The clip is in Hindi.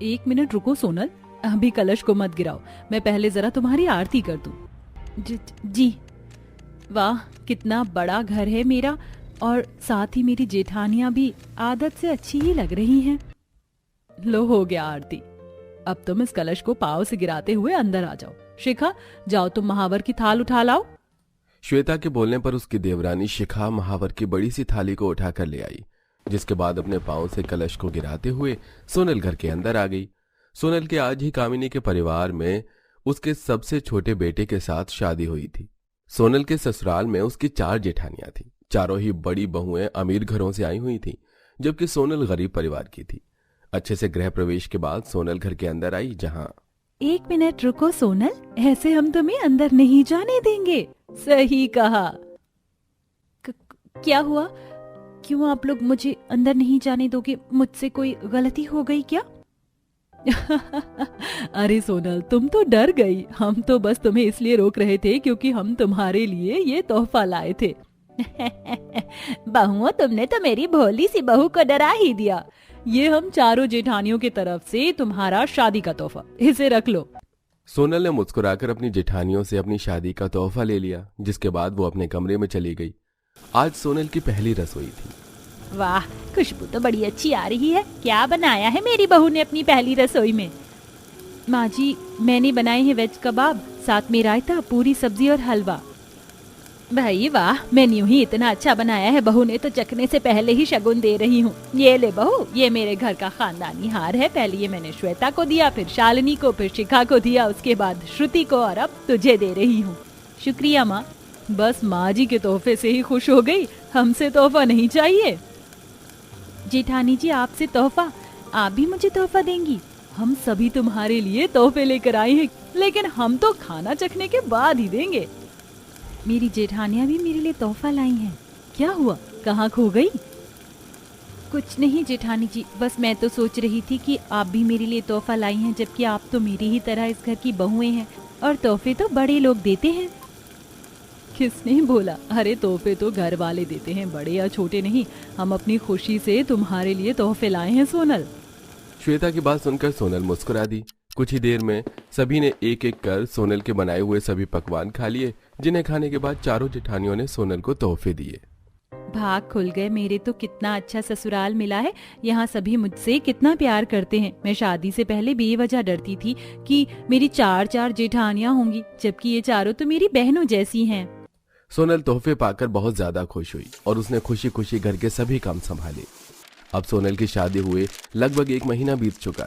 एक मिनट रुको सोनल, अभी कलश को मत गिराओ, मैं पहले जरा तुम्हारी आरती कर दूं। जी। वाह, कितना बड़ा घर है मेरा, और साथ ही मेरी जेठानियां भी आदत से अच्छी ही लग रही हैं। लो, हो गया आरती। अब तुम इस कलश को पाँव से गिराते हुए अंदर आ जाओ। शिखा, जाओ तुम महावर की थाल उठा लाओ। श्वेता के बोलने पर उसकी देवरानी शिखा महावर की बड़ी सी थाली को उठाकर ले आई, जिसके बाद अपने पांव से कलश को गिराते हुए सोनल घर के अंदर आ गई। सोनल के आज ही कामिनी के परिवार में उसके सबसे छोटे बेटे के साथ शादी हुई थी। सोनल के ससुराल में उसकी 4 जेठानियां थीं। चारों ही बड़ी बहुएं अमीर घरों से आई हुई थीं, जबकि सोनल गरीब परिवार की थी। अच्छे से गृह प्रवेश के बाद सोनल घर के अंदर आई, जहां एक मिनट रुको सोनल, ऐसे हम तुम्हें अंदर नहीं जाने देंगे। सही कहा। क्या हुआ? क्यों आप लोग मुझे अंदर नहीं जाने दोगे? मुझसे कोई गलती हो गई क्या? अरे सोनल, तुम तो डर गई। हम तो बस तुम्हें इसलिए रोक रहे थे क्योंकि हम तुम्हारे लिए ये तोहफा लाए थे। बहुओं, तुमने तो मेरी भोली सी बहू को डरा ही दिया। ये हम चारों जेठानियों की तरफ से तुम्हारा शादी का तोहफा, इसे रख लो। सोनल ने मुस्कुराकर अपनी जेठानियों से अपनी शादी का तोहफा ले लिया, जिसके बाद वो अपने कमरे में चली गई। आज सोनल की पहली रसोई थी। वाह, खुशबू तो बड़ी अच्छी आ रही है। क्या बनाया है मेरी बहू ने अपनी पहली रसोई में? माँ जी, मैंने बनाए हैं वेज कबाब, साथ में रायता, पूरी सब्जी और हलवा। भाई वाह, मेन्यू ही इतना अच्छा बनाया है, बहू ने तो चखने से पहले ही शगुन दे रही हूँ। ये ले बहू, ये मेरे घर का खानदानी हार है। पहले ये मैंने श्वेता को दिया, फिर शालिनी को, फिर शिखा को दिया, उसके बाद श्रुति को, और अब तुझे दे रही हूँ। शुक्रिया माँ। बस माँ जी के तोहफे से ही खुश हो गई, हमसे तोहफा नहीं चाहिए। जेठानी जी, आपसे तोहफा? आप भी मुझे तोहफा देंगी? हम सभी तुम्हारे लिए तोहफे लेकर आए हैं, लेकिन हम तो खाना चखने के बाद ही देंगे। मेरी जेठानियां भी मेरे लिए तोहफा लाई हैं। क्या हुआ, कहाँ खो गई? कुछ नहीं जेठानी जी, बस मैं तो सोच रही थी कि आप भी मेरे लिए तोहफा लाई हैं, जबकि आप तो मेरी ही तरह इस घर की बहुएं हैं, और तोहफे तो बड़े लोग देते हैं। किसने बोला? अरे तोहफे तो घर वाले देते हैं, बड़े या छोटे नहीं। हम अपनी खुशी से तुम्हारे लिए तोहफे लाए हैं सोनल। श्वेता की बात सुनकर सोनल मुस्कुरा दी। कुछ ही देर में सभी ने एक एक कर सोनल के बनाए हुए सभी पकवान खा लिए, जिन्हें खाने के बाद चारों जेठानियों ने सोनल को तोहफे दिए। भाग खुल गए मेरे, तो कितना अच्छा ससुराल मिला है। यहाँ सभी मुझसे कितना प्यार करते हैं। मैं शादी से पहले बेवजह डरती थी कि मेरी 4 जेठानियां होंगी, जबकि ये चारों तो मेरी बहनों जैसी हैं। सोनल तोहफे पाकर बहुत ज्यादा खुश हुई और उसने खुशी खुशी घर के सभी काम संभाले। अब सोनल की शादी हुए लगभग 1 महीना बीत चुका